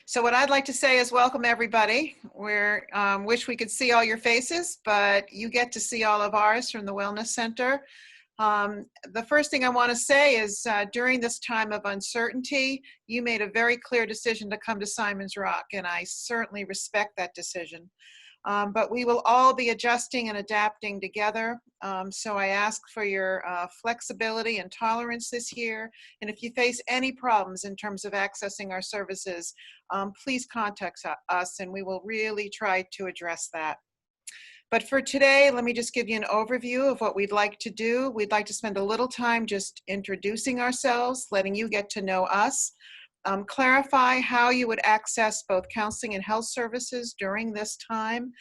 So what I'd like to say is welcome everybody. Wish we could see all your faces, but you get to see all of ours from the Wellness Center. The first thing I want to say is during this time of uncertainty, you made a very clear decision to come to Simon's Rock, and I certainly respect that decision. But we will all be adjusting and adapting together. So I ask for your flexibility and tolerance this year. And if you face any problems in terms of accessing our services, please contact us and we will really try to address that. But for today, let me just give you an overview of what we'd like to do. We'd like to spend a little time just introducing ourselves, letting you get to know us. Clarify how you would access both counseling and health services during this time,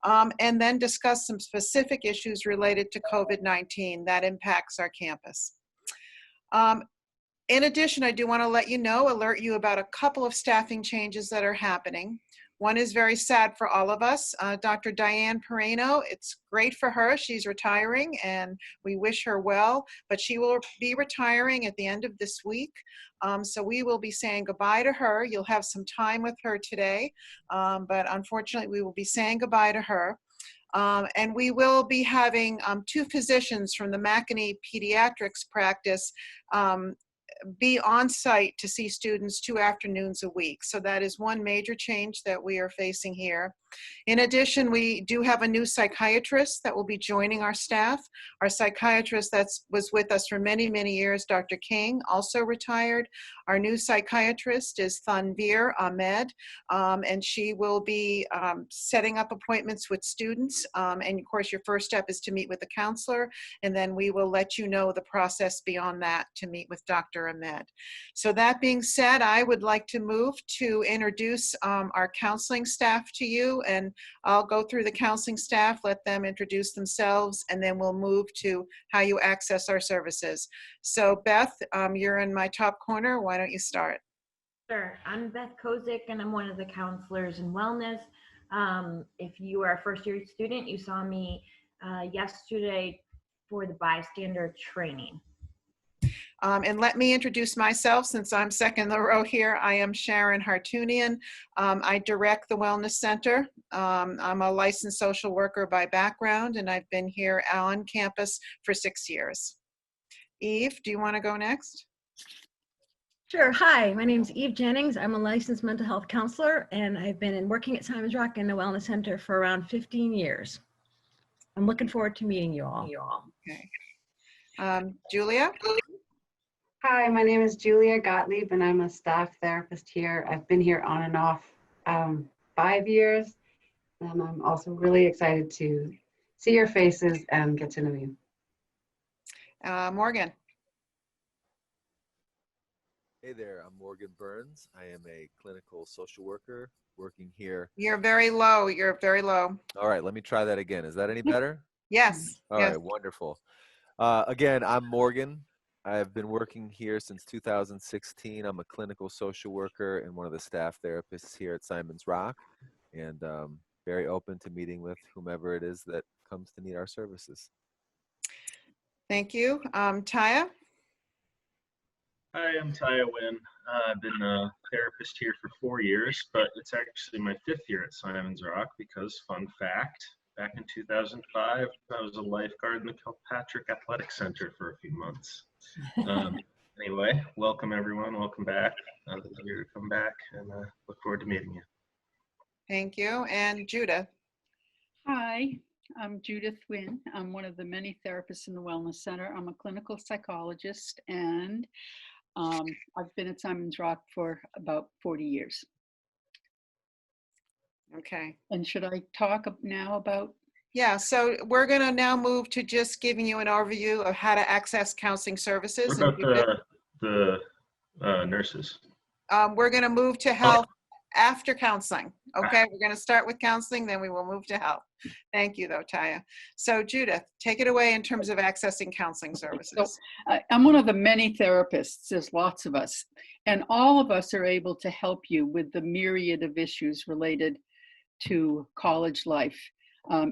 and then discuss some specific issues related to COVID-19 that impacts our campus. In addition, I do want to alert you about a couple of staffing changes that are happening. One is very sad for all of us. Dr. Diane Perino, it's great for her. She's retiring and we wish her well, but she will be retiring at the end of this week. So we will be saying goodbye to her. You'll have some time with her today, but unfortunately we will be saying goodbye to her. And we will be having two physicians from the McAnee Pediatrics practice be on site to see students 2 afternoons a week. So that is one major change that we are facing here. In addition, we do have a new psychiatrist that will be joining our staff. Our psychiatrist that was with us for many, many years, Dr. King, also retired. Our new psychiatrist is Thanveer Ahmed, and she will be setting up appointments with students. And of course, your first step is to meet with the counselor, and then we will let you know the process beyond that to meet with Dr. Ahmed. So that being said, I would like to move to introduce our counseling staff to you, and I'll go through the counseling staff, let them introduce themselves, and then we'll move to how you access our services. So Beth, you're in my top corner. Why don't you start? Sure. I'm Beth Kozik, and I'm one of the counselors in wellness. If you are a first-year student, you saw me yesterday for the bystander training. And let me introduce myself since I'm second in the row here. I am Sharon Hartunian. I direct the Wellness Center. I'm a licensed social worker by background, and I've been here on campus for 6 years. Eve, do you want to go next? Sure. Hi, my name is Eve Jennings. I'm a licensed mental health counselor, and I've been working at Simon's Rock in the Wellness Center for around 15 years. I'm looking forward to meeting you all. Okay. Julia? Hi, my name is Julia Gottlieb, and I'm a staff therapist here. I've been here on and off 5 years, and I'm also really excited to see your faces and get to know you. Morgan? Hey there, I'm Morgan Burns. I am a clinical social worker working here. You're very low. You're very low. All right, let me try that again. Is that any better? Yes. All yes. right, wonderful. Again, I'm Morgan. I've been working here since 2016. I'm a clinical social worker and one of the staff therapists here at Simon's Rock, and very open to meeting with whomever it is that comes to need our services. Thank you. Taya? Hi, I'm Taya Wynn. I've been a therapist here for 4 years, but it's actually my 5th year at Simon's Rock because, fun fact, back in 2005, I was a lifeguard in the Kilpatrick Athletic Center for a few months. Anyway, welcome everyone. Welcome back. Those of you to come back, and look forward to meeting you. Thank you. And Judith? Hi, I'm Judith Wynn. I'm one of the many therapists in the Wellness Center. I'm a clinical psychologist, and I've been at Simon's Rock for about 40 years. Okay. And should I talk now about? Yeah, so we're going to now move to just giving you an overview of how to access counseling services. What about the nurses? We're going to move to health after counseling. Okay, we're going to start with counseling, then we will move to health. Thank you, though, Taya. So, Judith, take it away in terms of accessing counseling services. So, I'm one of the many therapists. There's lots of us, and all of us are able to help you with the myriad of issues related to college life,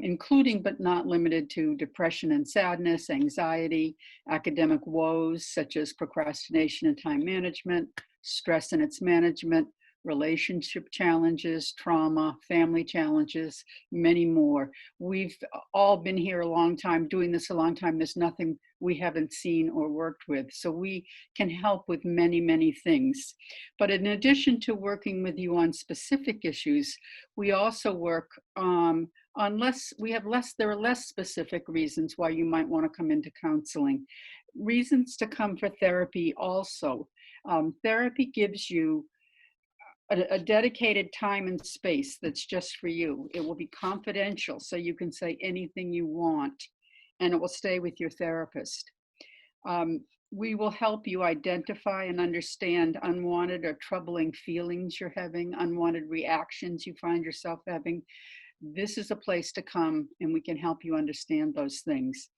including but not limited to depression and sadness, anxiety, academic woes such as procrastination and time management, stress and its management, relationship challenges, trauma, family challenges, many more. We've all been here a long time, doing this a long time. There's nothing we haven't seen or worked with. So we can help with many, many things. But in addition to working with you on specific issues, we also work there are less specific reasons why you might want to come into counseling. Reasons to come for therapy also. Therapy gives you a dedicated time and space that's just for you. It will be confidential, so you can say anything you want, and it will stay with your therapist. We will help you identify and understand unwanted or troubling feelings you're having, unwanted reactions you find yourself having. This is a place to come, and we can help you understand those things.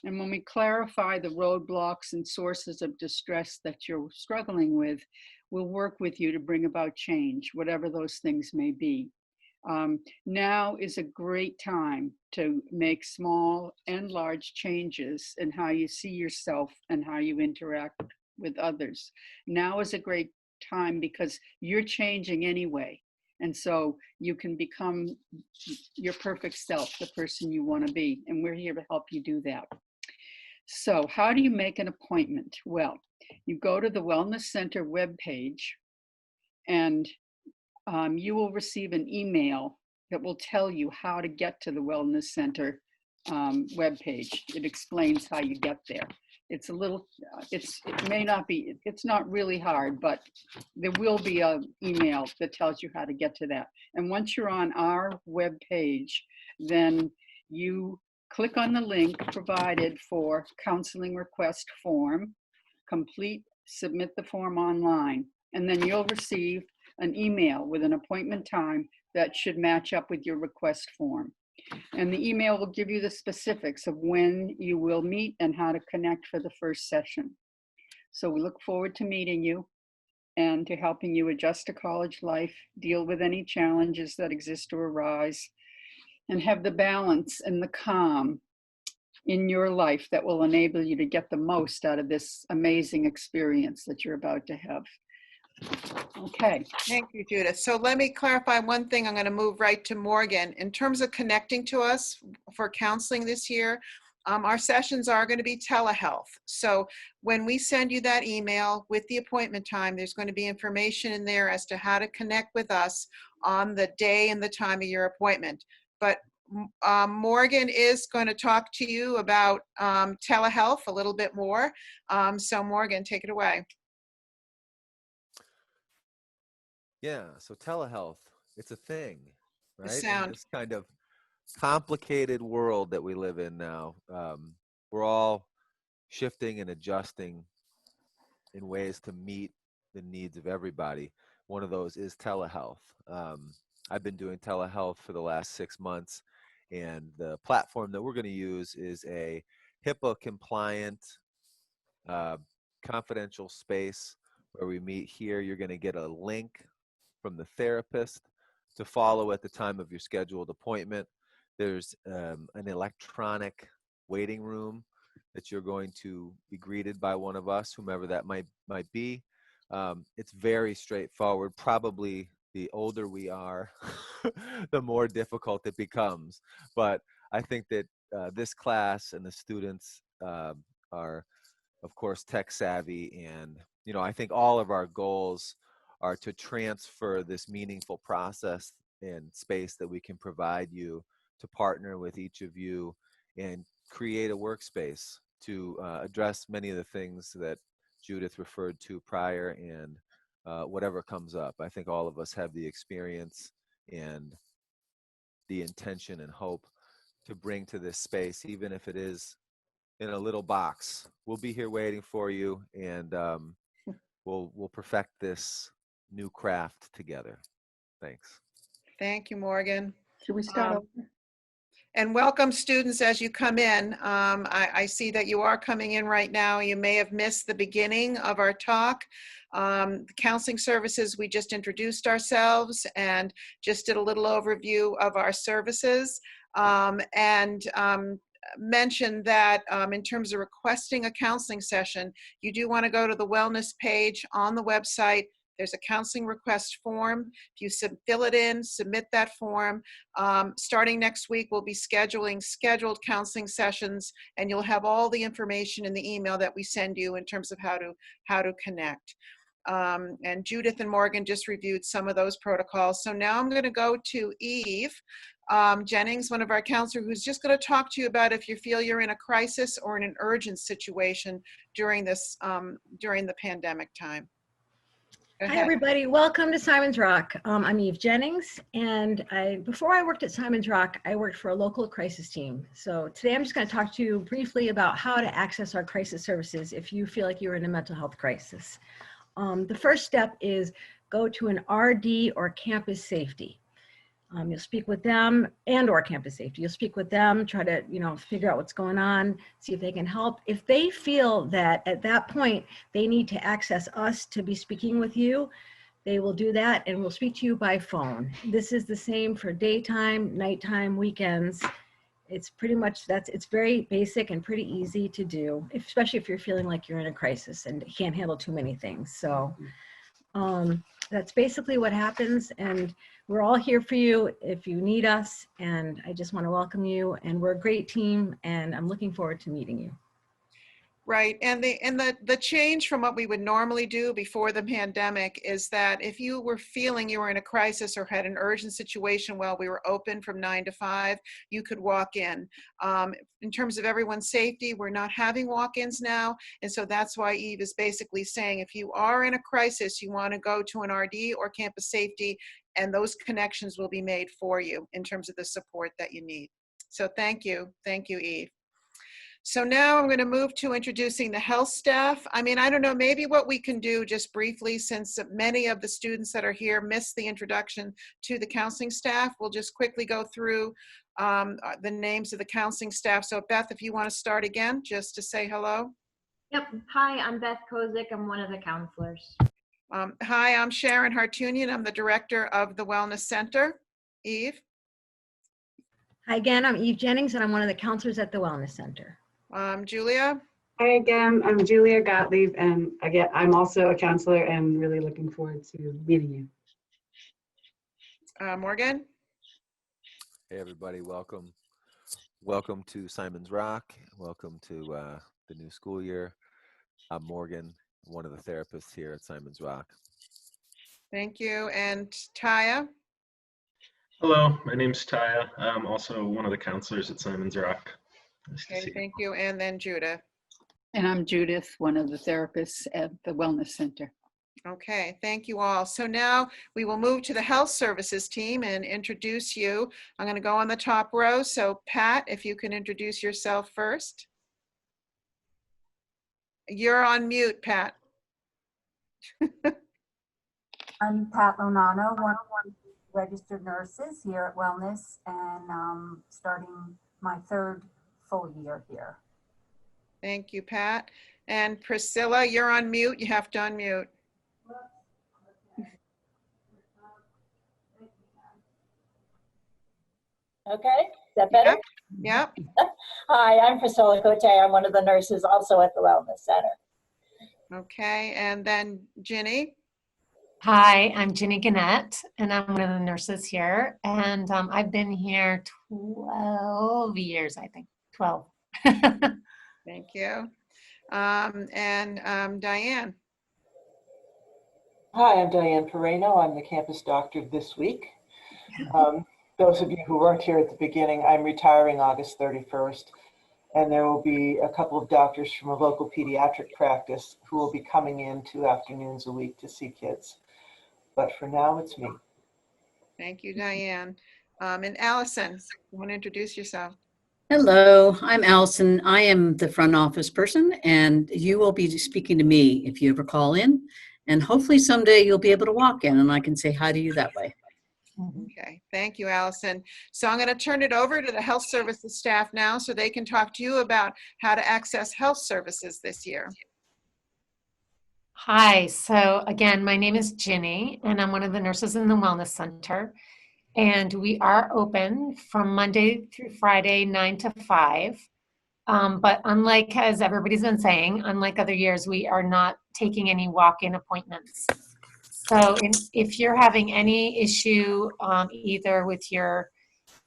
And when we clarify the roadblocks and sources of distress that you're struggling with, we'll work with you to bring about change, whatever those things may be. Now is a great time to make small and large changes in how you see yourself and how you interact with others. Now is a great time because you're changing anyway. And so you can become your perfect self, the person you want to be. And we're here to help you do that. So how do you make an appointment? Well, you go to the Wellness Center webpage, and you will receive an email that will tell you how to get to the Wellness Center webpage. It explains how you get there. It's a little, it may not be, it's not really hard, but there will be an email that tells you how to get to that. And once you're on our webpage, then you click on the link provided for counseling request form, submit the form online, and then you'll receive an email with an appointment time that should match up with your request form. And the email will give you the specifics of when you will meet and how to connect for the first session. So we look forward to meeting you and to helping you adjust to college life, deal with any challenges that exist or arise, and have the balance and the calm in your life that will enable you to get the most out of this amazing experience that you're about to have. Okay. Thank you, Judith. So let me clarify one thing. I'm going to move right to Morgan. In terms of connecting to us for counseling this year, our sessions are going to be telehealth. So when we send you that email with the appointment time, there's going to be information in there as to how to connect with us on the day and the time of your appointment. But Morgan is going to talk to you about telehealth a little bit more. So Morgan, take it away. Yeah, so telehealth, it's a thing, right? sound. In this kind of complicated world that we live in now, we're all shifting and adjusting in ways to meet the needs of everybody. One of those is telehealth. I've been doing telehealth for the last 6 months, and the platform that we're going to use is a HIPAA compliant, confidential space where we meet here. You're going to get a link from the therapist to follow at the time of your scheduled appointment. There's an electronic waiting room that you're going to be greeted by one of us, whomever that might be. It's very straightforward. Probably the older we are, the more difficult it becomes. But I think that this class and the students are, of course, tech savvy, and I think all of our goals are to transfer this meaningful process and space that we can provide you to partner with each of you and create a workspace to address many of the things that Judith referred to prior, and whatever comes up. I think all of us have the experience and the intention and hope to bring to this space, even if it is in a little box. We'll be here waiting for you, and we'll perfect this new craft together. Thanks. Thank you, Morgan. Should we start over? And welcome, students, as you come in. I see that you are coming in right now. You may have missed the beginning of our talk. Counseling Services, we just introduced ourselves and just did a little overview of our services, and mentioned that in terms of requesting a counseling session, you do want to go to the wellness page on the website. There's a counseling request form. If you fill it in, submit that form. Starting next week, we'll be scheduling scheduled counseling sessions, and you'll have all the information in the email that we send you in terms of how to connect. And Judith and Morgan just reviewed some of those protocols. So now I'm going to go to Eve Jennings, one of our counselors, who's just going to talk to you about if you feel you're in a crisis or in an urgent situation during this during the pandemic time. Go Hi, ahead. everybody. Welcome to Simon's Rock. I'm Eve Jennings, and before I worked at Simon's Rock, I worked for a local crisis team. So today I'm just going to talk to you briefly about how to access our crisis services if you feel like you're in a mental health crisis. The first step is go to an RD or campus safety. You'll speak with them, and or campus safety. You'll speak with them, try to, figure out what's going on, see if they can help. If they feel that at that point they need to access us to be speaking with you, they will do that, and we'll speak to you by phone. This is the same for daytime, nighttime, weekends. It's pretty much it's very basic and pretty easy to do, especially if you're feeling like you're in a crisis and can't handle too many things. So that's basically what happens, and we're all here for you if you need us, and I just want to welcome you, and we're a great team, and I'm looking forward to meeting you. Right, and the change from what we would normally do before the pandemic is that if you were feeling you were in a crisis or had an urgent situation while we were open from 9 to 5, you could walk in. In terms of everyone's safety, we're not having walk-ins now, and so that's why Eve is basically saying if you are in a crisis, you want to go to an RD or campus safety, and those connections will be made for you in terms of the support that you need. So thank you, Eve. So now I'm going to move to introducing the health staff. I don't know, maybe what we can do just briefly, since many of the students that are here missed the introduction to the counseling staff, we'll just quickly go through the names of the counseling staff. So Beth, if you want to start again, just to say hello. Yep. Hi, I'm Beth Kozik. I'm one of the counselors. Hi, I'm Sharon Hartunian. I'm the director of the Wellness Center. Eve. Hi again, I'm Eve Jennings, and I'm one of the counselors at the Wellness Center. Julia. Hi again, I'm Julia Gottlieb, and again, I'm also a counselor and really looking forward to meeting you. Morgan. Hey everybody, welcome. Welcome to Simon's Rock. Welcome to the new school year. I'm Morgan, one of the therapists here at Simon's Rock. Thank you. And Taya. Hello, my name's Taya. I'm also one of the counselors at Simon's Rock. Nice to see you. Thank you. And then Judith. And I'm Judith, one of the therapists at the Wellness Center. Okay, thank you all. So now we will move to the health services team and introduce you. I'm going to go on the top row. So Pat, if you can introduce yourself first. You're on mute, Pat. I'm Pat Lonano, one of the registered nurses here at Wellness, and starting my 3rd full year here. Thank you, Pat. And Priscilla, you're on mute. You have to unmute. Okay, is that better? Yep. Hi, I'm Priscilla Cote. I'm one of the nurses also at the Wellness Center. Okay, and then Ginny. Hi, I'm Ginny Gannett, and I'm one of the nurses here. And I've been here 12 years, I think. 12. Thank you. And Diane. Hi, I'm Diane Pereno. I'm the campus doctor this week. Those of you who weren't here at the beginning, I'm retiring August 31st, and there will be a couple of doctors from a local pediatric practice who will be coming in 2 afternoons a week to see kids. But for now, it's me. Thank you, Diane. And Allison, you want to introduce yourself? Hello, I'm Allison. I am the front office person, and you will be speaking to me if you ever call in. And hopefully someday you'll be able to walk in and I can say hi to you that way. Okay, thank you, Allison. So I'm going to turn it over to the health services staff now so they can talk to you about how to access health services this year. Hi, so again, my name is Ginny, and I'm one of the nurses in the Wellness Center. And we are open from Monday through Friday, 9 to 5. But unlike, as everybody's been saying, unlike other years, we are not taking any walk-in appointments. So if you're having any issue either with your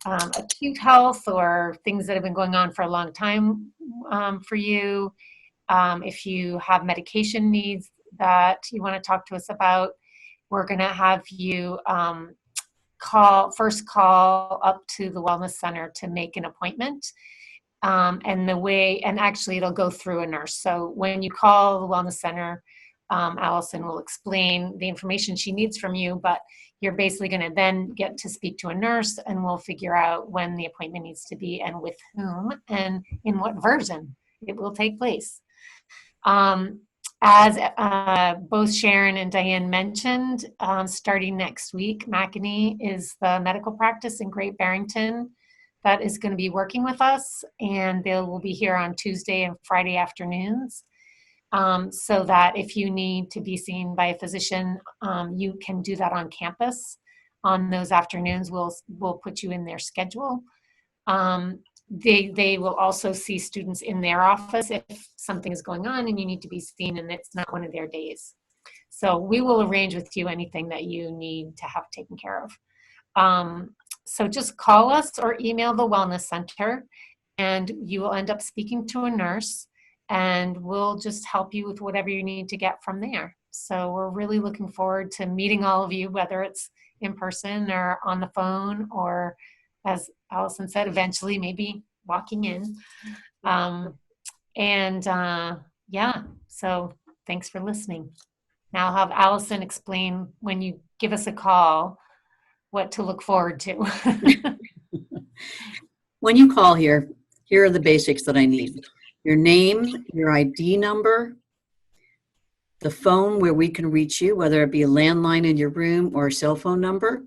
acute health or things that have been going on for a long time for you, if you have medication needs that you want to talk to us about, we're going to have you first call up to the Wellness Center to make an appointment. And actually it'll go through a nurse. So when you call the Wellness Center, Allison will explain the information she needs from you, but you're basically going to then get to speak to a nurse, and we'll figure out when the appointment needs to be and with whom and in what version it will take place. As both Sharon and Diane mentioned, starting next week, McAnee is the medical practice in Great Barrington that is going to be working with us, and they will be here on Tuesday and Friday afternoons. So that if you need to be seen by a physician, you can do that on campus on those afternoons. We'll put you in their schedule. They will also see students in their office if something is going on and you need to be seen and it's not one of their days. So we will arrange with you anything that you need to have taken care of. So just call us or email the Wellness Center, and you will end up speaking to a nurse, and we'll just help you with whatever you need to get from there. So we're really looking forward to meeting all of you, whether it's in person or on the phone, or as Allison said, eventually maybe walking in. Yeah, so thanks for listening. Now I'll have Allison explain when you give us a call what to look forward to. When you call here are the basics that I need. Your name, your ID number, the phone where we can reach you, whether it be a landline in your room or a cell phone number.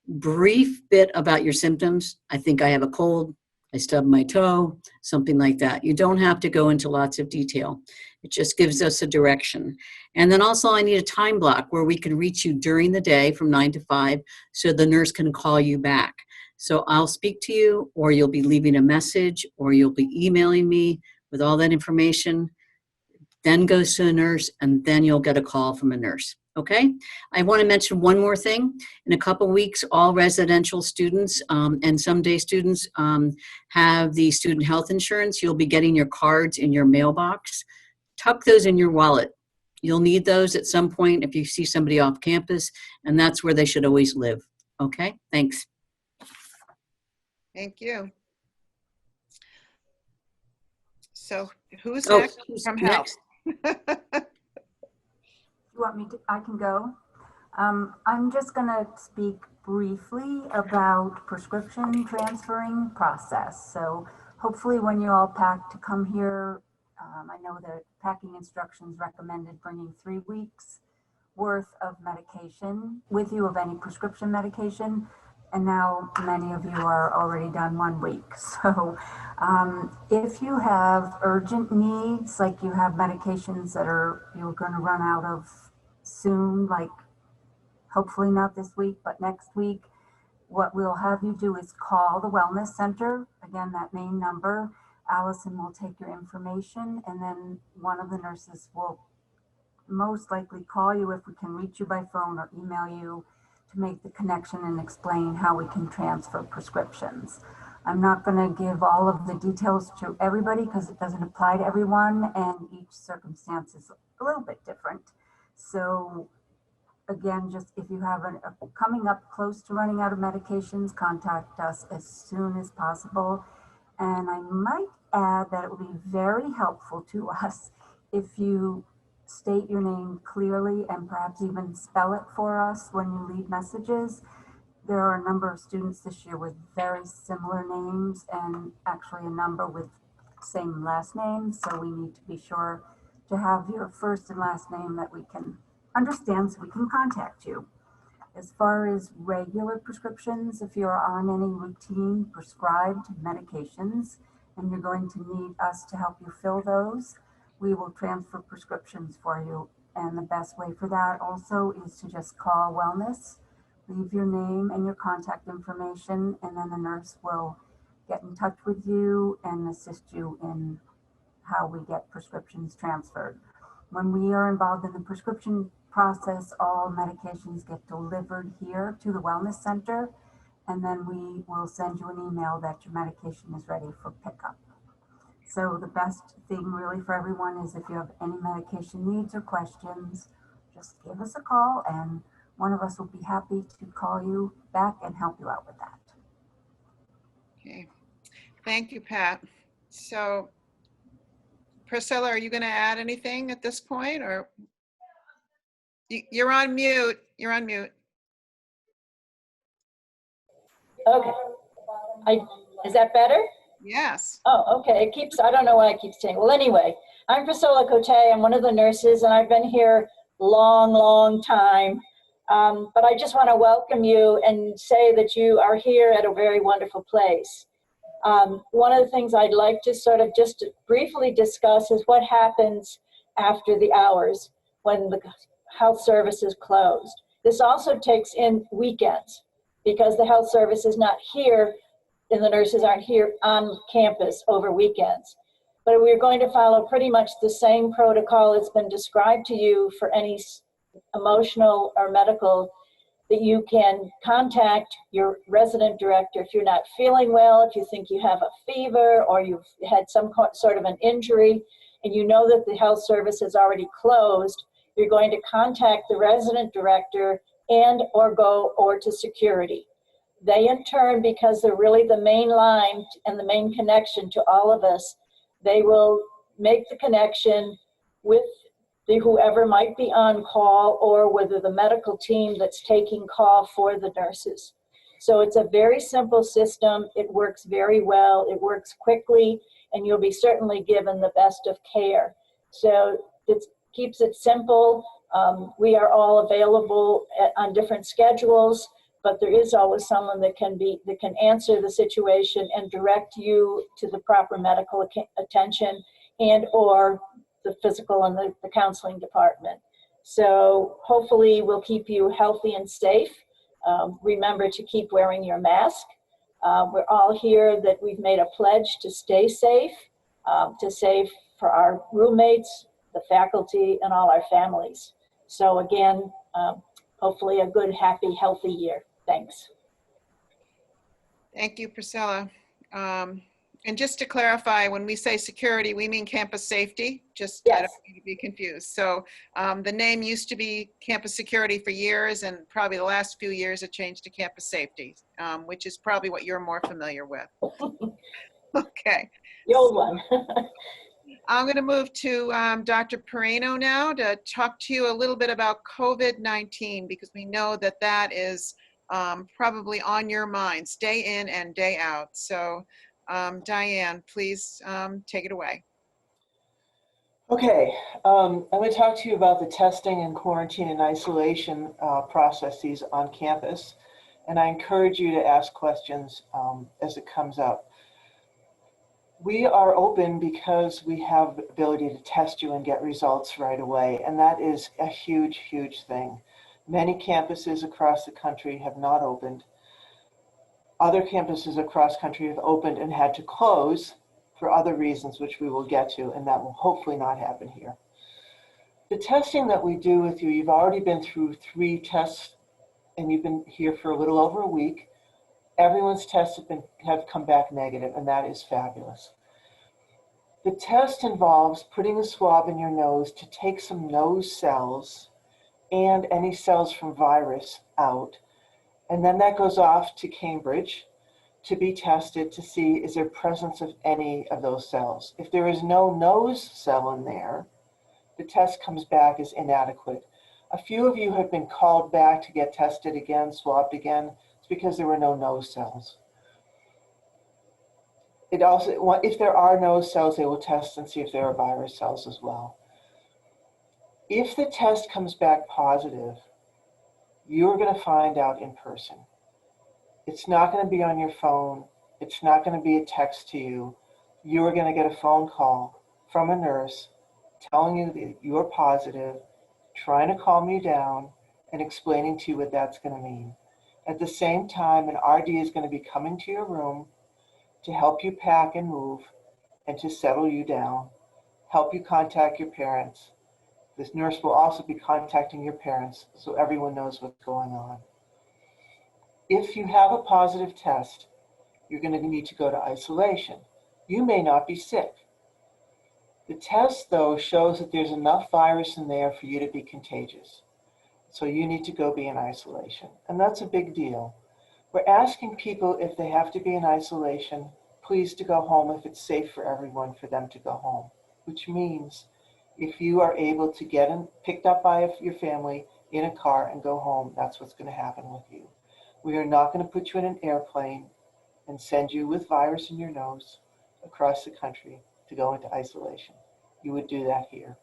Brief bit about your symptoms. I think I have a cold, I stubbed my toe, something like that. You don't have to go into lots of detail. It just gives us a direction. And then also I need a time block where we can reach you during the day from 9 to 5 so the nurse can call you back. So I'll speak to you, or you'll be leaving a message, or you'll be emailing me with all that information. Then goes to a nurse, and then you'll get a call from a nurse. Okay? I want to mention one more thing. In a couple weeks, all residential students and some day students have the student health insurance. You'll be getting your cards in your mailbox. Tuck those in your wallet. You'll need those at some point if you see somebody off campus, and that's where they should always live. Okay? Thanks. Thank you. So who's Oh, next who's from health? You want me to, I can go. I'm just gonna speak briefly about prescription transferring process. So hopefully when you all pack to come here, I know the packing instructions recommended bringing 3 weeks worth of medication with you, of any prescription medication. And now many of you are already done 1 week. So if you have urgent needs, like you have medications that you're going to run out of soon, like hopefully not this week, but next week, what we'll have you do is call the Wellness Center. Again, that main number. Allison will take your information, and then one of the nurses will most likely call you if we can reach you by phone, or email you to make the connection and explain how we can transfer prescriptions. I'm not going to give all of the details to everybody because it doesn't apply to everyone, and each circumstance is a little bit different. So again, just if you have coming up close to running out of medications, contact us as soon as possible. And I might add that it will be very helpful to us if you state your name clearly and perhaps even spell it for us when you leave messages. There are a number of students this year with very similar names, and actually a number with same last names. So we need to be sure to have your first and last name that we can understand so we can contact you. As far as regular prescriptions, if you're on any routine prescribed medications and you're going to need us to help you fill those, we will transfer prescriptions for you. And the best way for that also is to just call Wellness, leave your name and your contact information, and then the nurse will get in touch with you and assist you in how we get prescriptions transferred. When we are involved in the prescription process, all medications get delivered here to the Wellness Center, and then we will send you an email that your medication is ready for pickup. So the best thing really for everyone is if you have any medication needs or questions, just give us a call and one of us will be happy to call you back and help you out with that. Okay. Thank you, Pat. So Priscilla, are you going to add anything at this point, or you're on mute? You're on mute. Okay. Is that better? Yes. Oh, okay. It keeps, I don't know why it keeps saying. Well, anyway, I'm Priscilla Cote. I'm one of the nurses, and I've been here long time. But I just want to welcome you and say that you are here at a very wonderful place. One of the things I'd like to sort of just briefly discuss is what happens after the hours when the health service is closed. This also takes in weekends because the health service is not here and the nurses aren't here on campus over weekends. But we're going to follow pretty much the same protocol that's been described to you for any emotional or medical, that you can contact your resident director if you're not feeling well, if you think you have a fever or you've had some sort of an injury and you know that the health service is already closed, you're going to contact the resident director and or to security. They in turn, because they're really the main line and the main connection to all of us, they will make the connection with whoever might be on call or whether the medical team that's taking call for the nurses. So it's a very simple system. It works very well. It works quickly, and you'll be certainly given the best of care. So it keeps it simple. We are all available on different schedules, but there is always someone that can answer the situation and direct you to the proper medical attention and or the physical and the counseling department. So hopefully we'll keep you healthy and safe. Remember to keep wearing your mask. We're all here that we've made a pledge to stay safe, to save for our roommates, the faculty, and all our families. So again, hopefully a good, happy, healthy year. Thanks. Thank you, Priscilla. And just to clarify, when we say security, we mean campus safety. Just I don't want you to be confused. So the name used to be campus security for years, and probably the last few years it changed to campus safety, which is probably what you're more familiar with. Okay. The old one. I'm going to move to Dr. Perino now to talk to you a little bit about COVID-19, because we know that that is probably on your minds day in and day out. So Diane, please take it away. Okay, I'm going to talk to you about the testing and quarantine and isolation processes on campus. And I encourage you to ask questions as it comes up. We are open because we have the ability to test you and get results right away. And that is a huge, huge thing. Many campuses across the country have not opened. Other campuses across country have opened and had to close for other reasons, which we will get to, and that will hopefully not happen here. The testing that we do with you, you've already been through 3 tests and you've been here for a little over a week. Everyone's tests have come back negative, and that is fabulous. The test involves putting a swab in your nose to take some nose cells and any cells from virus out. And then that goes off to Cambridge to be tested to see is there presence of any of those cells. If there is no nose cell in there, the test comes back as inadequate. A few of you have been called back to get tested again, swabbed again. It's because there were no nose cells. It also, if there are nose cells, they will test and see if there are virus cells as well. If the test comes back positive, you're going to find out in person. It's not going to be on your phone. It's not going to be a text to you. You are going to get a phone call from a nurse telling you that you're positive, trying to calm you down, and explaining to you what that's going to mean. At the same time, an RD is going to be coming to your room to help you pack and move and to settle you down, help you contact your parents, This nurse will also be contacting your parents so everyone knows what's going on. If you have a positive test, you're going to need to go to isolation. You may not be sick. The test, though, shows that there's enough virus in there for you to be contagious. So you need to go be in isolation. And that's a big deal. We're asking people if they have to be in isolation, please to go home if it's safe for everyone for them to go home, which means if you are able to get picked up by your family in a car and go home, that's what's going to happen with you. We are not going to put you in an airplane and send you with virus in your nose across the country to go into isolation. You would do that here.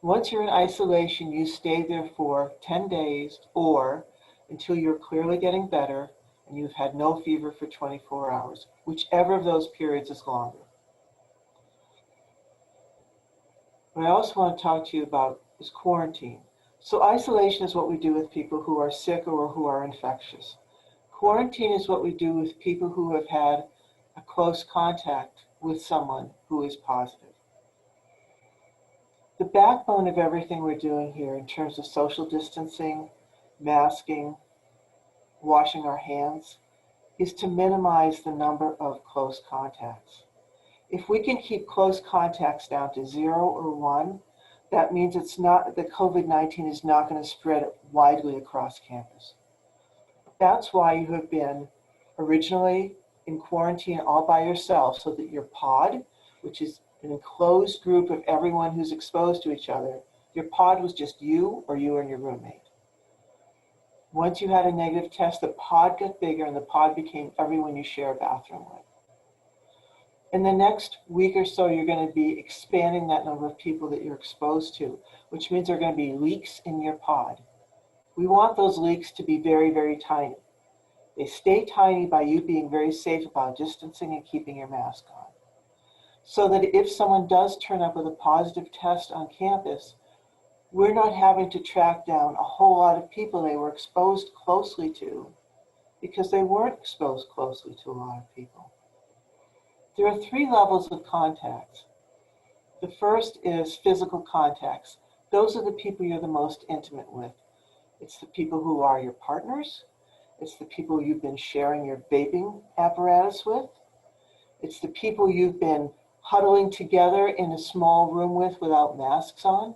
Once you're in isolation, you stay there for 10 days or until you're clearly getting better and you've had no fever for 24 hours, whichever of those periods is longer. What I also want to talk to you about is quarantine. So isolation is what we do with people who are sick or who are infectious. Quarantine is what we do with people who have had a close contact with someone who is positive. The backbone of everything we're doing here in terms of social distancing, masking, washing our hands, is to minimize the number of close contacts. If we can keep close contacts down to 0 or 1, that means it's not, the COVID-19 is not going to spread widely across campus. That's why you have been originally in quarantine all by yourself, so that your pod, which is an enclosed group of everyone who's exposed to each other, your pod was just you or you and your roommate. Once you had a negative test, the pod got bigger and the pod became everyone you share a bathroom with. In the next week or so, you're going to be expanding that number of people that you're exposed to, which means there are going to be leaks in your pod. We want those leaks to be very, very tiny. They stay tiny by you being very safe about distancing and keeping your mask on. So that if someone does turn up with a positive test on campus, we're not having to track down a whole lot of people they were exposed closely to because they weren't exposed closely to a lot of people. There are 3 levels of contacts. The first is physical contacts. Those are the people you're the most intimate with. It's the people who are your partners. It's the people you've been sharing your vaping apparatus with. It's the people you've been huddling together in a small room with without masks on.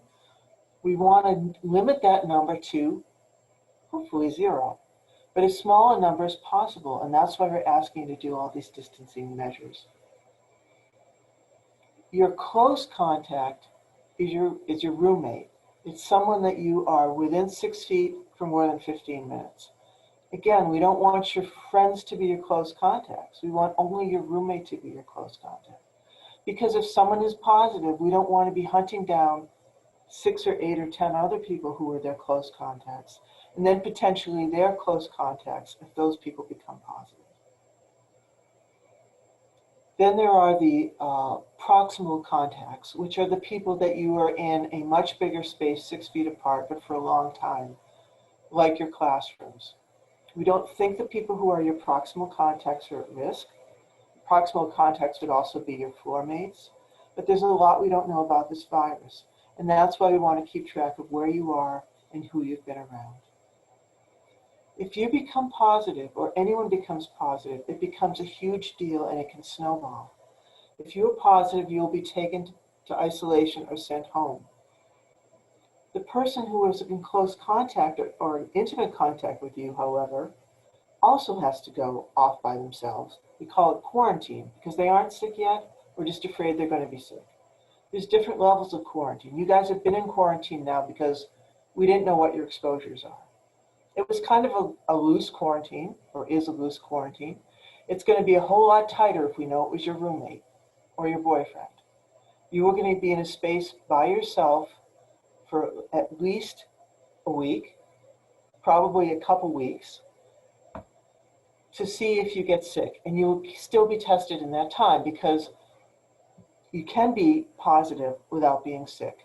We want to limit that number to hopefully 0, but as small a number as possible. And that's why we're asking you to do all these distancing measures. Your close contact is your roommate. It's someone that you are within 6 feet for more than 15 minutes. Again, we don't want your friends to be your close contacts. We want only your roommate to be your close contact. Because if someone is positive, we don't want to be hunting down 6 or 8 or 10 other people who are their close contacts, and then potentially their close contacts if those people become positive. Then there are the proximal contacts, which are the people that you are in a much bigger space, 6 feet apart, but for a long time, like your classrooms. We don't think the people who are your proximal contacts are at risk. Proximal contacts would also be your floor mates, but there's a lot we don't know about this virus, and that's why we want to keep track of where you are and who you've been around. If you become positive, or anyone becomes positive, it becomes a huge deal and it can snowball. If you're positive, you'll be taken to isolation or sent home. The person who was in close contact or in intimate contact with you, however, also has to go off by themselves. We call it quarantine because they aren't sick yet. We're just afraid they're going to be sick. There's different levels of quarantine. You guys have been in quarantine now because we didn't know what your exposures are. It was kind of a loose quarantine, or is a loose quarantine. It's going to be a whole lot tighter if we know it was your roommate or your boyfriend. You are going to be in a space by yourself for at least a week, probably a couple weeks, to see if you get sick. And you'll still be tested in that time because you can be positive without being sick.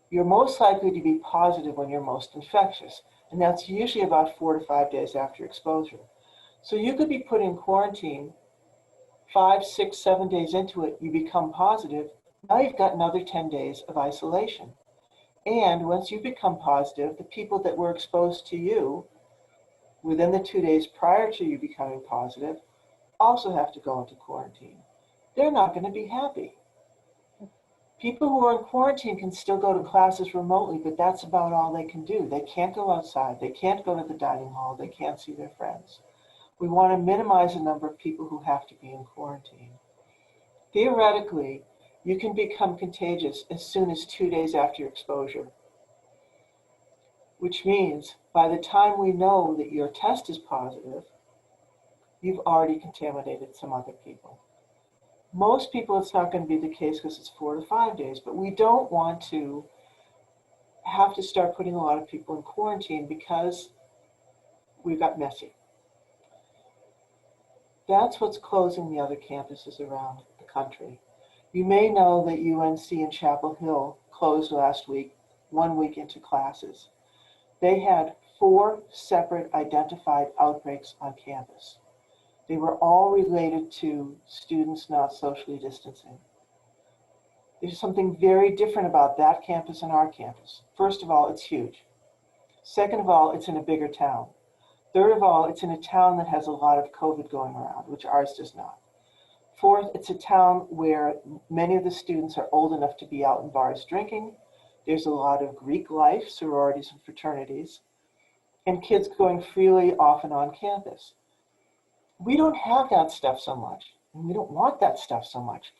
You're most likely to be positive when you're most infectious, and that's usually about 4 to 5 days after exposure. So you could be put in quarantine 5, 6, 7 days into it, you become positive, Now you've got another 10 days of isolation. And once you become positive, the people that were exposed to you within the 2 days prior to you becoming positive also have to go into quarantine. They're not going to be happy. People who are in quarantine can still go to classes remotely, but that's about all they can do. They can't go outside. They can't go to the dining hall. They can't see their friends. We want to minimize the number of people who have to be in quarantine. Theoretically, you can become contagious as soon as 2 days after your exposure, which means by the time we know that your test is positive, you've already contaminated some other people. Most people, it's not going to be the case because it's 4 to 5 days, but we don't want to have to start putting a lot of people in quarantine because we got messy. That's what's closing the other campuses around the country. You may know that UNC in Chapel Hill closed last week, 1 week into classes. They had 4 separate identified outbreaks on campus. They were all related to students not socially distancing. There's something very different about that campus and our campus. First of all, it's huge. Second of all, it's in a bigger town. Third of all, it's in a town that has a lot of COVID going around, which ours does not. Fourth, it's a town where many of the students are old enough to be out in bars drinking. There's a lot of Greek life, sororities and fraternities, and kids going freely off and on campus. We don't have that stuff so much, and we don't want that stuff so much.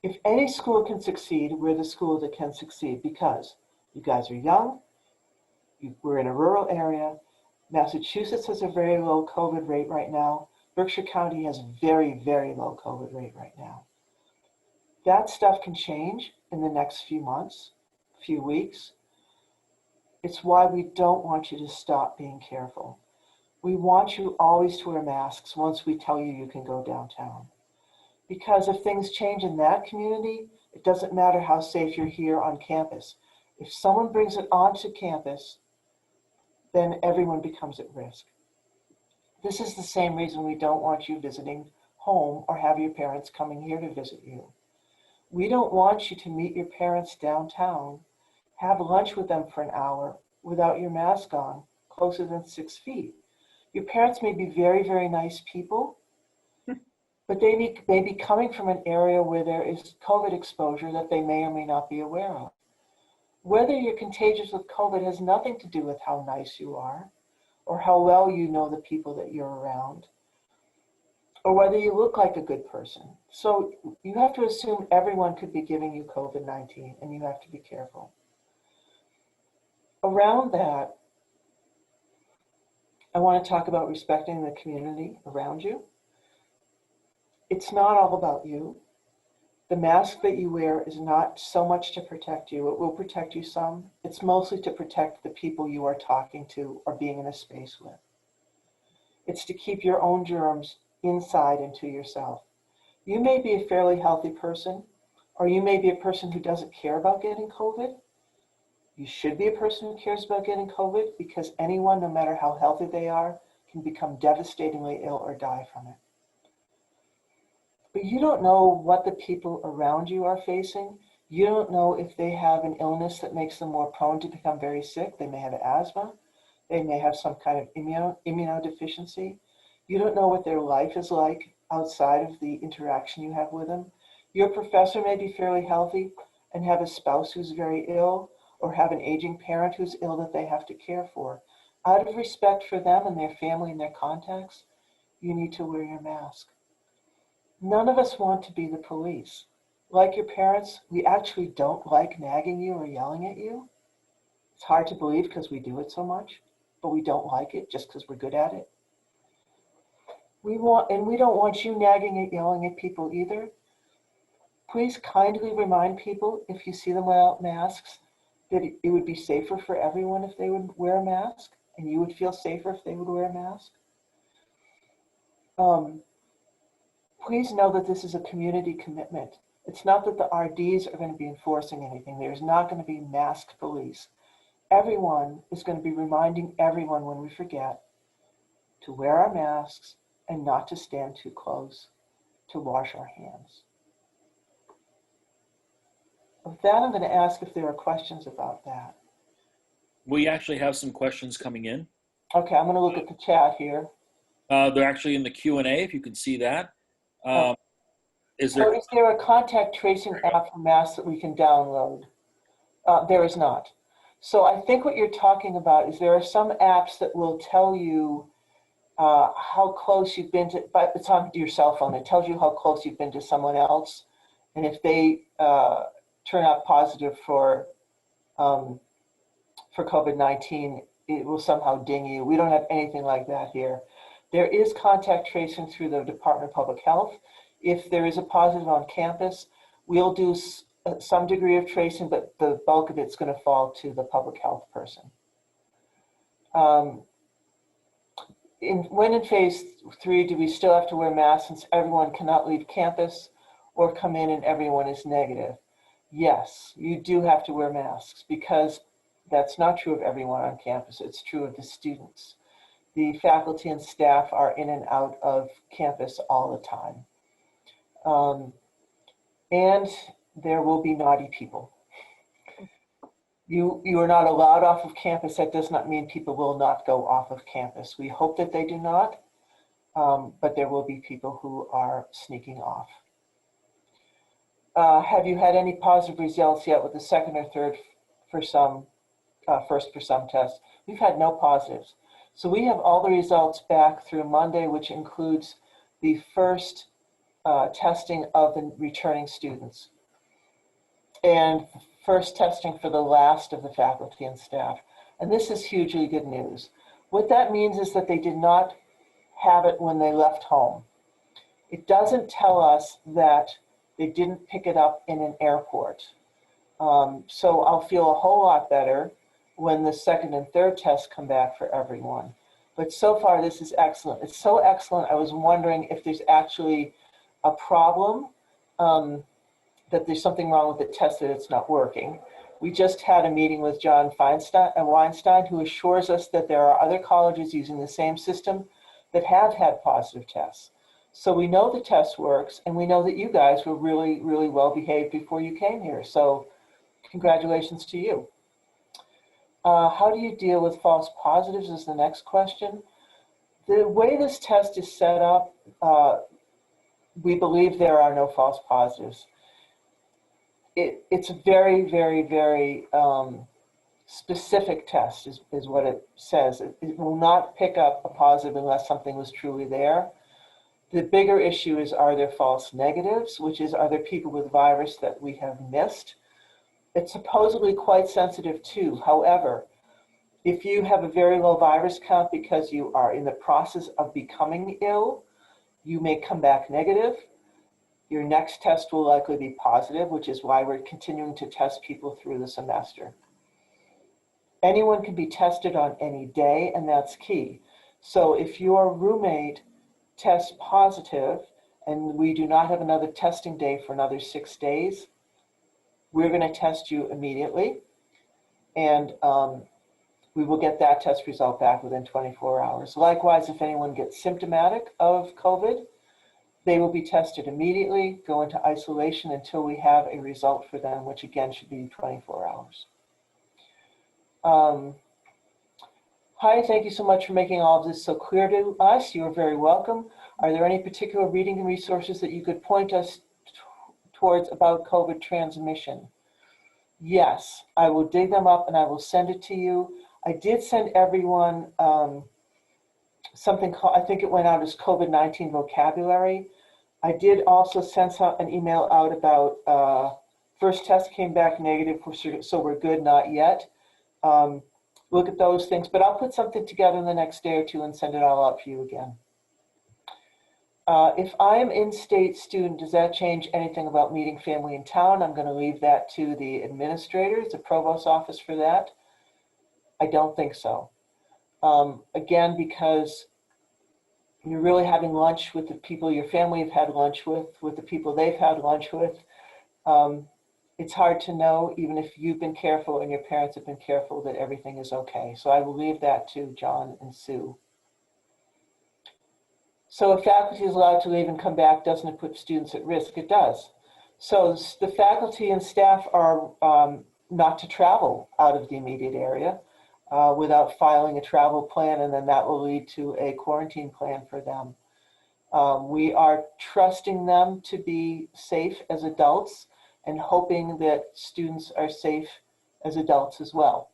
If any school can succeed, we're the school that can succeed because you guys are young, we're in a rural area, Massachusetts has a very low COVID rate right now, Berkshire County has a very, very low COVID rate right now. That stuff can change in the next few months, few weeks. It's why we don't want you to stop being careful. We want you always to wear masks once we tell you you can go downtown. Because if things change in that community, it doesn't matter how safe you're here on campus. If someone brings it onto campus, then everyone becomes at risk. This is the same reason we don't want you visiting home or have your parents coming here to visit you. We don't want you to meet your parents downtown, have lunch with them for an hour without your mask on, closer than 6 feet. Your parents may be very, very nice people, but they may be coming from an area where there is COVID exposure that they may or may not be aware of. Whether you're contagious with COVID has nothing to do with how nice you are, or how well you know the people that you're around, or whether you look like a good person. So you have to assume everyone could be giving you COVID-19, and you have to be careful. Around that, I want to talk about respecting the community around you. It's not all about you. The mask that you wear is not so much to protect you. It will protect you some. It's mostly to protect the people you are talking to or being in a space with. It's to keep your own germs inside and to yourself. You may be a fairly healthy person, or you may be a person who doesn't care about getting COVID. You should be a person who cares about getting COVID because anyone, no matter how healthy they are, can become devastatingly ill or die from it. But you don't know what the people around you are facing. You don't know if they have an illness that makes them more prone to become very sick. They may have asthma. They may have some kind of immunodeficiency. You don't know what their life is like outside of the interaction you have with them. Your professor may be fairly healthy and have a spouse who's very ill, or have an aging parent who's ill that they have to care for. Out of respect for them and their family and their contacts, you need to wear your mask. None of us want to be the police. Like your parents, we actually don't like nagging you or yelling at you. It's hard to believe because we do it so much, but we don't like it just because we're good at it. We don't want you nagging and yelling at people either. Please kindly remind people, if you see them without masks, that it would be safer for everyone if they would wear a mask, and you would feel safer if they would wear a mask. Please know that this is a community commitment. It's not that the RDs are going to be enforcing anything. There's not going to be masked police. Everyone is going to be reminding everyone when we forget to wear our masks and not to stand too close, to wash our hands. with that, I'm going to ask if there are questions about that. We actually have some questions coming in. Okay, I'm going to look at the chat here. They're actually in the Q&A, if you can see that. Is So there? is there a contact tracing app for masks that we can download? There is not. So I think what you're talking about is there are some apps that will tell you how close you've been to, but it's on your cell phone. It tells you how close you've been to someone else. And if they turn out positive for COVID-19, it will somehow ding you. We don't have anything like that here. There is contact tracing through the Department of Public Health. If there is a positive on campus, we'll do some degree of tracing, but the bulk of it's going to fall to the public health person. When in phase 3, do we still have to wear masks since everyone cannot leave campus or come in and everyone is negative? Yes, you do have to wear masks because that's not true of everyone on campus. It's true of the students. The faculty and staff are in and out of campus all the time. And there will be naughty people. You are not allowed off of campus. That does not mean people will not go off of campus. We hope that they do not, but there will be people who are sneaking off. Have you had any positive results yet with the second or third for some, first for some tests? We've had no positives. So we have all the results back through Monday, which includes the first testing of the returning students and first testing for the last of the faculty and staff. And this is hugely good news. What that means is that they did not have it when they left home. It doesn't tell us that they didn't pick it up in an airport. So I'll feel a whole lot better when the second and third tests come back for everyone. But so far, this is excellent. It's so excellent, I was wondering if there's actually a problem, that there's something wrong with the test, that it's not working. We just had a meeting with John Weinstein, who assures us that there are other colleges using the same system that have had positive tests. So we know the test works, and we know that you guys were really, really well behaved before you came here. So congratulations to you. How do you deal with false positives is the next question. The way this test is set up, we believe there are no false positives. It's a very, very, very specific test is what it says. It will not pick up a positive unless something was truly there. The bigger issue is, are there false negatives, which is, are there people with virus that we have missed? It's supposedly quite sensitive too. However, if you have a very low virus count because you are in the process of becoming ill, you may come back negative. Your next test will likely be positive, which is why we're continuing to test people through the semester. Anyone can be tested on any day, and that's key. So if your roommate tests positive and we do not have another testing day for another 6 days, we're going to test you immediately, and we will get that test result back within 24 hours. Likewise, if anyone gets symptomatic of COVID, they will be tested immediately, go into isolation until we have a result for them, which again should be 24 hours. Hi, thank you so much for making all of this so clear to us. You are very welcome. Are there any particular reading and resources that you could point us towards about COVID transmission? Yes, I will dig them up and I will send it to you. I did send everyone something called, I think it went out as COVID-19 vocabulary. I did also send an email out about first test came back negative, so we're good, not yet. Look at those things, but I'll put something together in the next day or two and send it all out for you again. If I am in-state student, does that change anything about meeting family in town? I'm going to leave that to the administrators, the provost's office for that. I don't think so. Again, because you're really having lunch with the people your family have had lunch with the people they've had lunch with. It's hard to know, even if you've been careful and your parents have been careful, that everything is okay. So I will leave that to John and Sue. So if faculty is allowed to leave and come back, doesn't it put students at risk? It does. So the faculty and staff are not to travel out of the immediate area without filing a travel plan, and then that will lead to a quarantine plan for them. We are trusting them to be safe as adults and hoping that students are safe as adults as well.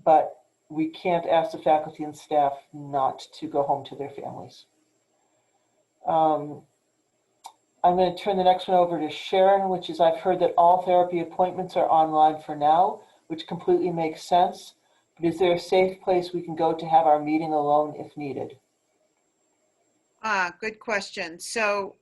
But we can't ask the faculty and staff not to go home to their families. I'm going to turn the next one over to Sharon, which is I've heard that all therapy appointments are online for now, which completely makes sense. But is there a safe place we can go to have our meeting alone if needed? Good question. So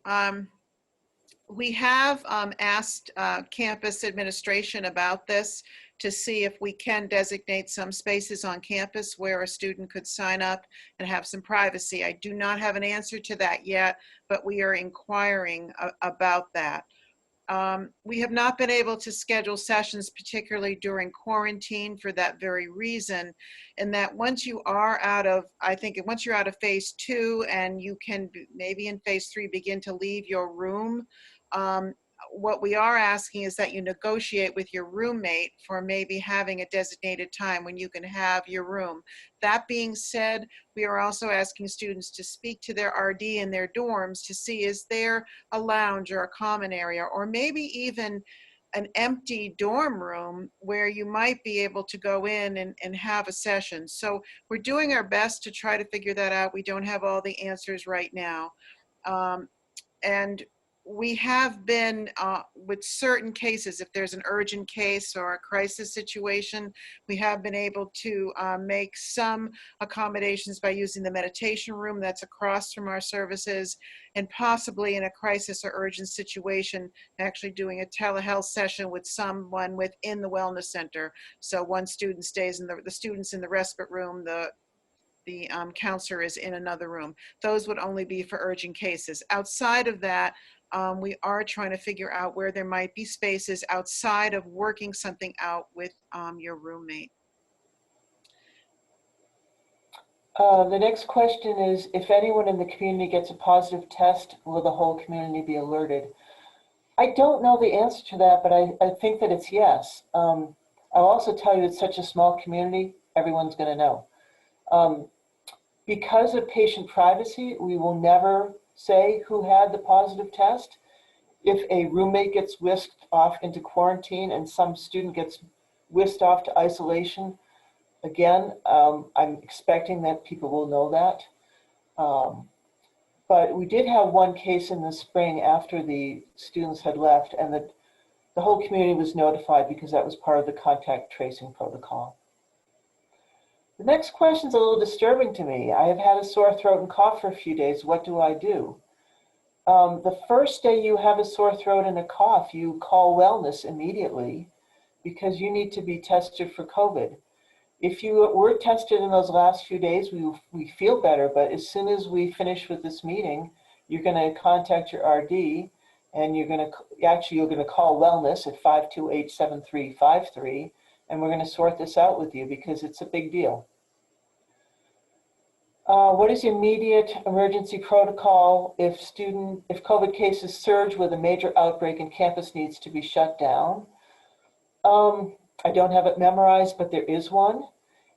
we have asked campus administration about this to see if we can designate some spaces on campus where a student could sign up and have some privacy. I do not have an answer to that yet, but we are inquiring about that. We have not been able to schedule sessions, particularly during quarantine, for that very reason, in that once you are out of, once you're out of phase 2 and you can maybe in phase 3 begin to leave your room, what we are asking is that you negotiate with your roommate for maybe having a designated time when you can have your room. That being said, we are also asking students to speak to their RD in their dorms to see, is there a lounge or a common area, or maybe even an empty dorm room where you might be able to go in and have a session. So we're doing our best to try to figure that out. We don't have all the answers right now. And we have been, with certain cases, if there's an urgent case or a crisis situation, we have been able to make some accommodations by using the meditation room that's across from our services, and possibly in a crisis or urgent situation, actually doing a telehealth session with someone within the wellness center. So one student stays in the student's in the respite room, the counselor is in another room. Those would only be for urgent cases. Outside of that, we are trying to figure out where there might be spaces outside of working something out with your roommate. The next question is, if anyone in the community gets a positive test, will the whole community be alerted? I don't know the answer to that, but I think that it's yes. I'll also tell you it's such a small community, everyone's going to know. Because of patient privacy, we will never say who had the positive test. If a roommate gets whisked off into quarantine and some student gets whisked off to isolation, again, I'm expecting that people will know that. But we did have one case in the spring after the students had left, and the whole community was notified because that was part of the contact tracing protocol. The next question is a little disturbing to me. I have had a sore throat and cough for a few days. What do I do? The first day you have a sore throat and a cough, you call wellness immediately because you need to be tested for COVID. If you were tested in those last few days, we feel better, but as soon as we finish with this meeting, you're going to contact your RD, and you're going to call wellness at 528-7353, and we're going to sort this out with you because it's a big deal. What is the immediate emergency protocol if COVID cases surge with a major outbreak and campus needs to be shut down? I don't have it memorized, but there is one.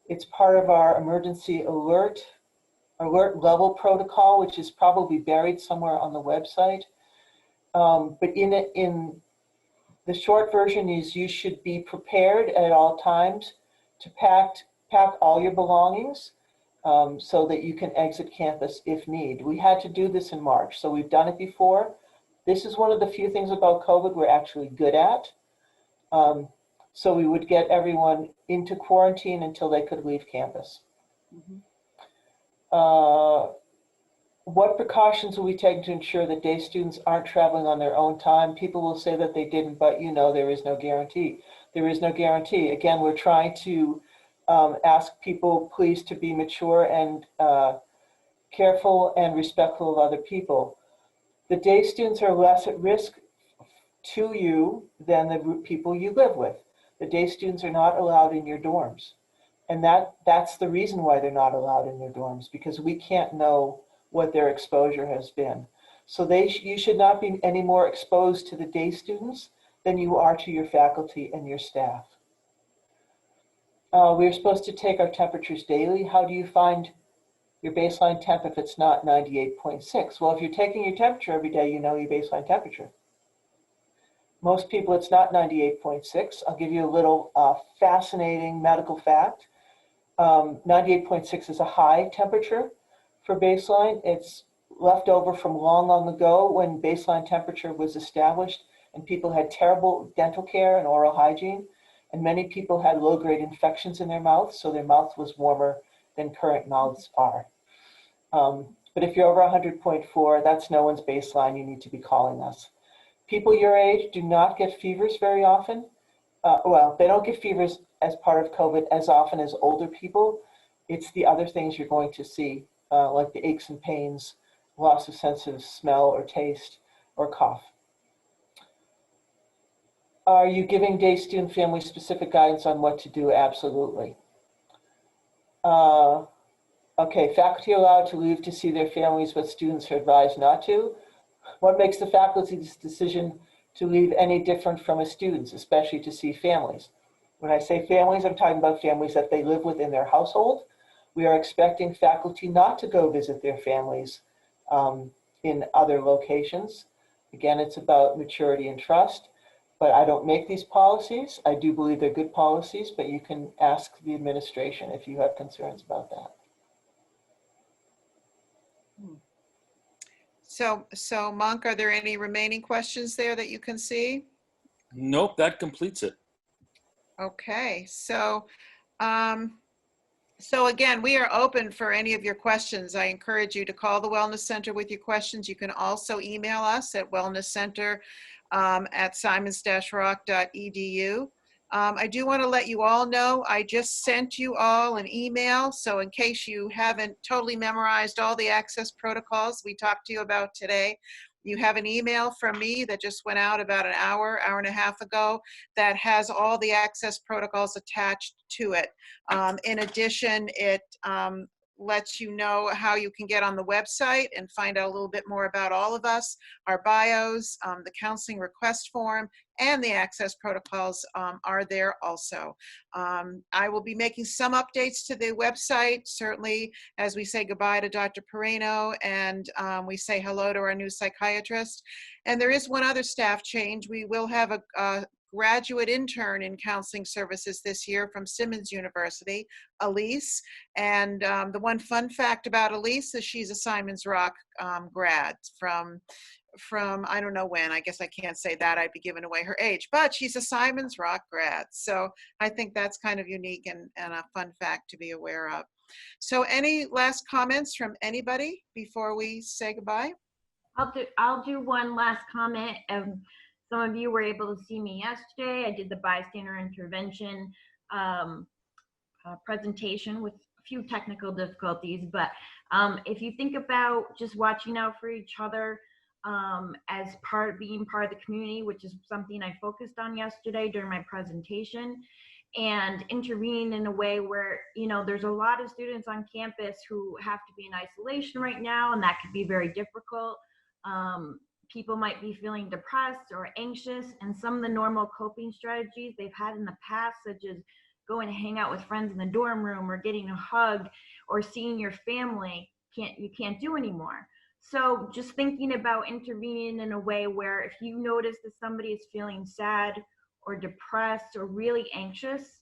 It's part of our emergency alert level protocol, which is probably buried somewhere on the website. But in the short version is you should be prepared at all times to pack all your belongings so that you can exit campus if need. We had to do this in March, so we've done it before. This is one of the few things about COVID we're actually good at. So we would get everyone into quarantine until they could leave campus. What precautions will we take to ensure that day students aren't traveling on their own time? People will say that they didn't, but you know there is no guarantee. There is no guarantee. Again, we're trying to ask people please to be mature and careful and respectful of other people. The day students are less at risk to you than the people you live with. The day students are not allowed in your dorms. And that's the reason why they're not allowed in your dorms, because we can't know what their exposure has been. So you should not be any more exposed to the day students than you are to your faculty and your staff. We're supposed to take our temperatures daily. How do you find your baseline temp if it's not 98.6? Well, if you're taking your temperature every day, you know your baseline temperature. Most people, it's not 98.6. I'll give you a little fascinating medical fact. 98.6 is a high temperature for baseline. It's left over from long, long ago when baseline temperature was established and people had terrible dental care and oral hygiene. And many people had low-grade infections in their mouths, so their mouth was warmer than current mouths are. But if you're over 100.4, that's no one's baseline. You need to be calling us. People your age do not get fevers very often. Well, they don't get fevers as part of COVID as often as older people. It's the other things you're going to see, like the aches and pains, loss of sense of smell or taste, or cough. Are you giving day student families specific guidance on what to do? Absolutely. Okay, faculty allowed to leave to see their families, but students are advised not to. What makes the faculty's decision to leave any different from a student's, especially to see families? When I say families, I'm talking about families that they live within their household. We are expecting faculty not to go visit their families in other locations. Again, it's about maturity and trust. But I don't make these policies. I do believe they're good policies, but you can ask the administration if you have concerns about that. So Monk, are there any remaining questions there that you can see? Nope, that completes it. Okay, so again, we are open for any of your questions. I encourage you to call the Wellness Center with your questions. You can also email us at wellnesscenter@simons-rock.edu. I do want to let you all know, I just sent you all an email. So in case you haven't totally memorized all the access protocols we talked to you about today, you have an email from me that just went out about an hour and a half ago that has all the access protocols attached to it. In addition, it lets you know how you can get on the website and find out a little bit more about all of us, our bios, the counseling request form, and the access protocols are there also. I will be making some updates to the website, certainly as we say goodbye to Dr. Pereno and we say hello to our new psychiatrist. And there is one other staff change. We will have a graduate intern in counseling services this year from Simmons University, Elise. And the one fun fact about Elise is she's a Simons Rock grad from I don't know when. I guess I can't say that. I'd be giving away her age, but she's a Simons Rock grad. So I think that's kind of unique and a fun fact to be aware of. So any last comments from anybody before we say goodbye? I'll do one last comment. Some of you were able to see me yesterday. I did the bystander intervention presentation with a few technical difficulties, but if you think about just watching out for each other as being part of the community, which is something I focused on yesterday during my presentation, and intervening in a way where, you know, there's a lot of students on campus who have to be in isolation right now, and that could be very difficult. People might be feeling depressed or anxious, and some of the normal coping strategies they've had in the past, such as going to hang out with friends in the dorm room or getting a hug or seeing your family, you can't do anymore. So just thinking about intervening in a way where if you notice that somebody is feeling sad or depressed or really anxious,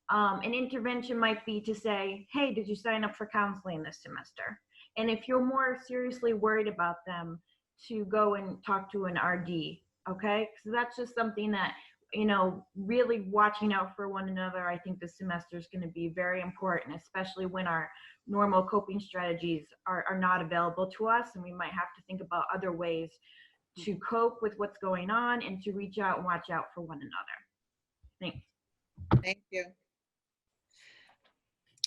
an intervention might be to say, hey, did you sign up for counseling this semester? And if you're more seriously worried about them, to go and talk to an RD, okay? So that's just something that, you know, really watching out for one another, I think this semester is going to be very important, especially when our normal coping strategies are not available to us, and we might have to think about other ways to cope with what's going on and to reach out and watch out for one another. Thanks. Thank you.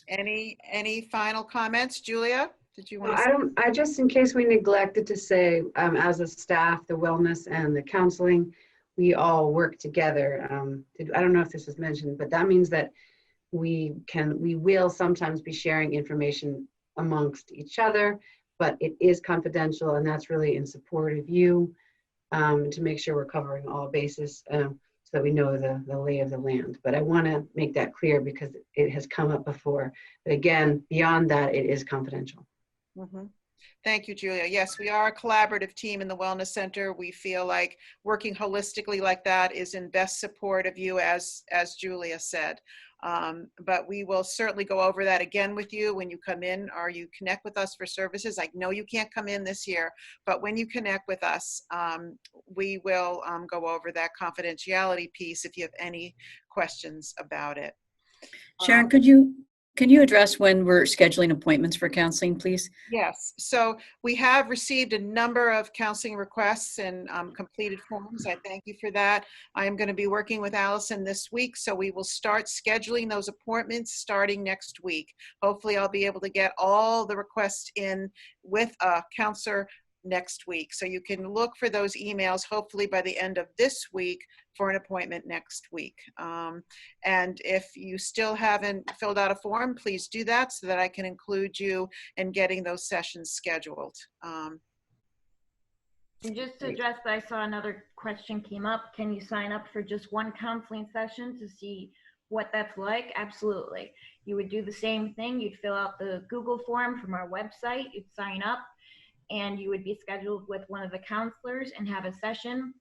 Any final comments, Julia? Did you want to? I just, in case we neglected to say, as a staff, the wellness and the counseling, we all work together. I don't know if this was mentioned, but that means that we will sometimes be sharing information amongst each other, but it is confidential, and that's really in support of you, to make sure we're covering all bases, so that we know the lay of the land. But I want to make that clear because it has come up before. But again, beyond that, it is confidential. Mhm. Thank you, Julia. Yes, we are a collaborative team in the Wellness Center. We feel like working holistically like that is in best support of you, as Julia said. But we will certainly go over that again with you when you come in or you connect with us for services. I know you can't come in this year, but when you connect with us, we will go over that confidentiality piece if you have any questions about it. Sharon, can you address when we're scheduling appointments for counseling, please? Yes, so we have received a number of counseling requests and completed forms. I thank you for that. I am going to be working with Allison this week, so we will start scheduling those appointments starting next week. Hopefully, I'll be able to get all the requests in with a counselor next week. So you can look for those emails hopefully by the end of this week for an appointment next week. And if you still haven't filled out a form, please do that so that I can include you in getting those sessions scheduled. And just to address that, I saw another question came up. Can you sign up for just one counseling session to see what that's like? Absolutely. You would do the same thing. You'd fill out the Google form from our website. You'd sign up and you would be scheduled with one of the counselors and have a session.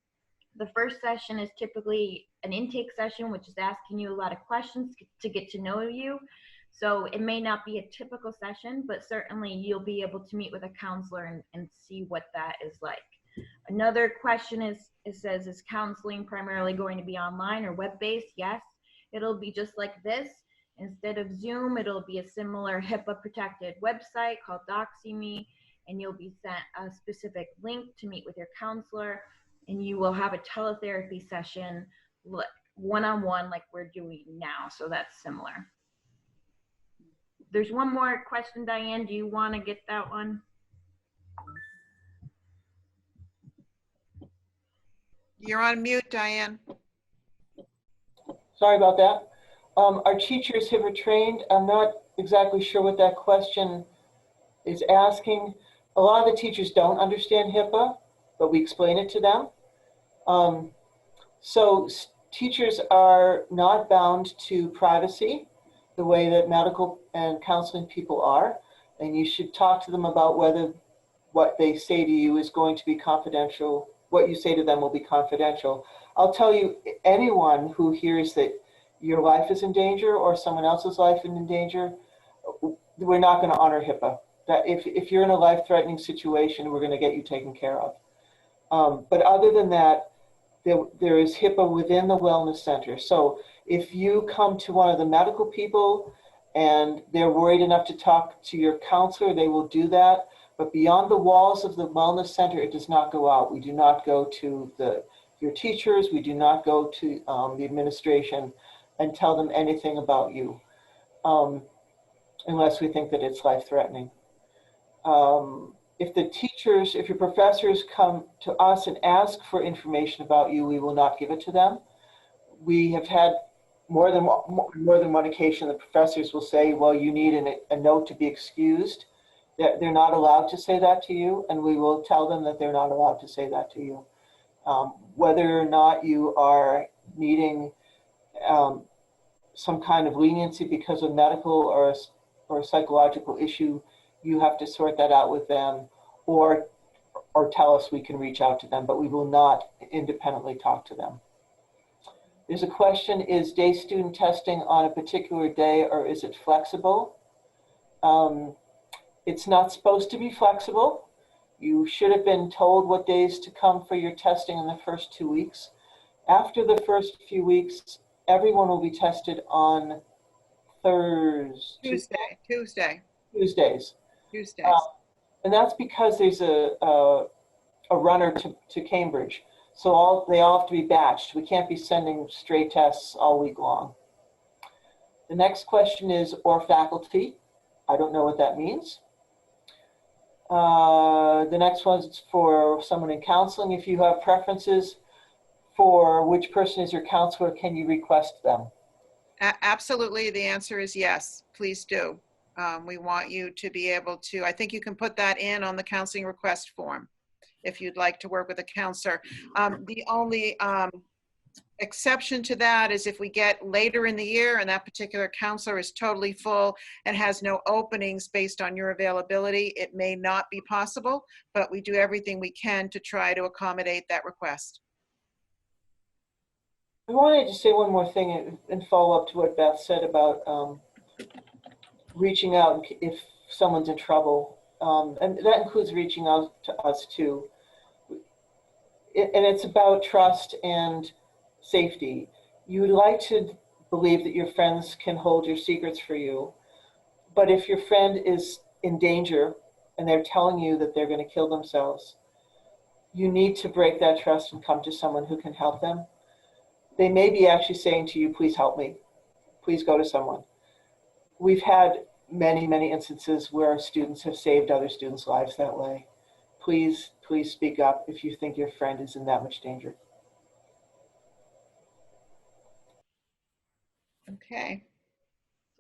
The first session is typically an intake session, which is asking you a lot of questions to get to know you. So it may not be a typical session, but certainly you'll be able to meet with a counselor and see what that is like. Another question is, it says, is counseling primarily going to be online or web-based? Yes, it'll be just like this. Instead of Zoom, it'll be a similar HIPAA-protected website called DoxyMe, and you'll be sent a specific link to meet with your counselor, and you will have a teletherapy session one-on-one like we're doing now. So that's similar. There's one more question, Diane. Do you want to get that one? You're on mute, Diane. Sorry about that. Are teachers HIPAA trained? I'm not exactly sure what that question is asking. A lot of the teachers don't understand HIPAA, but we explain it to them. So teachers are not bound to privacy the way that medical and counseling people are, and you should talk to them about whether what they say to you is going to be confidential. What you say to them will be confidential. I'll tell you, anyone who hears that your life is in danger or someone else's life is in danger, we're not going to honor HIPAA. That if you're in a life-threatening situation, we're going to get you taken care of. But other than that, there is HIPAA within the Wellness Center. So if you come to one of the medical people and they're worried enough to talk to your counselor, they will do that. But beyond the walls of the Wellness Center, it does not go out. We do not go to your teachers. We do not go to the administration and tell them anything about you unless we think that it's life-threatening. If your professors come to us and ask for information about you, we will not give it to them. We have had more than one occasion the professors will say, well, you need a note to be excused. They're not allowed to say that to you, and we will tell them that they're not allowed to say that to you. Whether or not you are needing some kind of leniency because of medical or psychological issue, you have to sort that out with them, or tell us. We can reach out to them, but we will not independently talk to them. There's a question, is day student testing on a particular day, or is it flexible? It's not supposed to be flexible. You should have been told what days to come for your testing in the first 2 weeks. After the first few weeks, everyone will be tested on Tuesdays. And that's because there's a runner to Cambridge. So they all have to be batched. We can't be sending stray tests all week long. The next question is, or faculty. I don't know what that means. The next one is for someone in counseling. If you have preferences for which person is your counselor, can you request them? Absolutely. The answer is yes. Please do. We want you to be able to, I think you can put that in on the counseling request form if you'd like to work with a counselor. The only exception to that is if we get later in the year and that particular counselor is totally full and has no openings based on your availability, it may not be possible, but we do everything we can to try to accommodate that request. I wanted to say one more thing and follow up to what Beth said about reaching out if someone's in trouble. And that includes reaching out to us too. And it's about trust and safety. You would like to believe that your friends can hold your secrets for you. But if your friend is in danger and they're telling you that they're going to kill themselves, you need to break that trust and come to someone who can help them. They may be actually saying to you, please help me. Please go to someone. We've had many, many instances where students have saved other students' lives that way. Please, please speak up if you think your friend is in that much danger. Okay.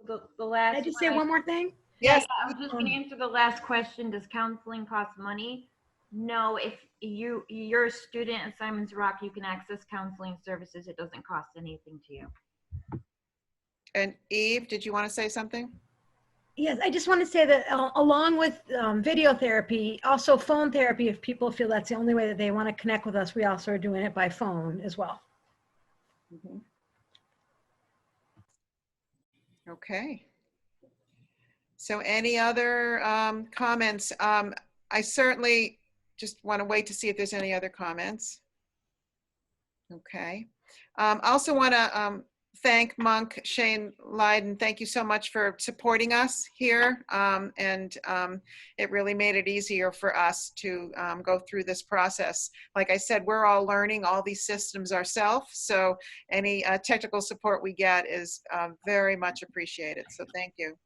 The last. Can I just say one more thing? Yes. I was just going to answer the last question. Does counseling cost money? No. If you're a student at Simon's Rock, you can access counseling services. It doesn't cost anything to you. And Eve, did you want to say something? Yes, I just want to say that along with video therapy, also phone therapy, if people feel that's the only way that they want to connect with us, we also are doing it by phone as well. Mm-hmm. Okay. So any other comments? I certainly just want to wait to see if there's any other comments. Okay. Also want to thank Monk, Shane Leiden. Thank you so much for supporting us here. It really made it easier for us to go through this process. Like I said, we're all learning all these systems ourselves. So any technical support we get is very much appreciated. So thank you.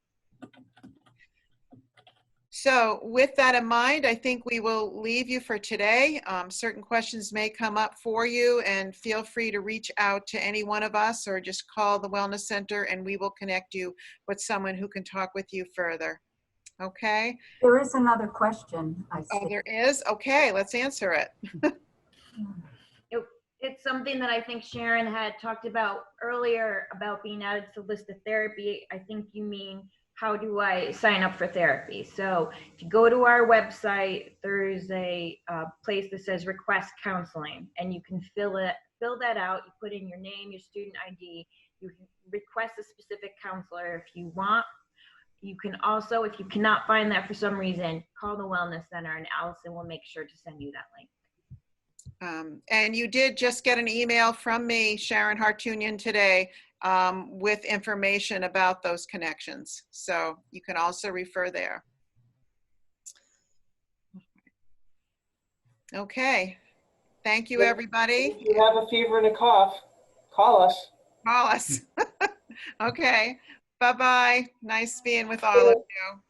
So with that in mind, I think we will leave you for today. Certain questions may come up for you, and feel free to reach out to any one of us or just call the Wellness Center and we will connect you with someone who can talk with you further. Okay? There is another question, I see. Oh, there is? Okay, let's answer it. It's something that I think Sharon had talked about earlier about being added to the list of therapy. I think you mean, how do I sign up for therapy? So if you go to our website, there's a place that says request counseling, and you can fill that out. You put in your name, your student ID. You can request a specific counselor if you want. You can also, if you cannot find that for some reason, call the Wellness Center and Allison will make sure to send you that link. And you did just get an email from me, Sharon Hartunian, today with information about those connections. So you can also refer there. Okay. Thank you, everybody. If you have a fever and a cough, call us. Call us. Okay. Bye-bye. Nice being with all of you.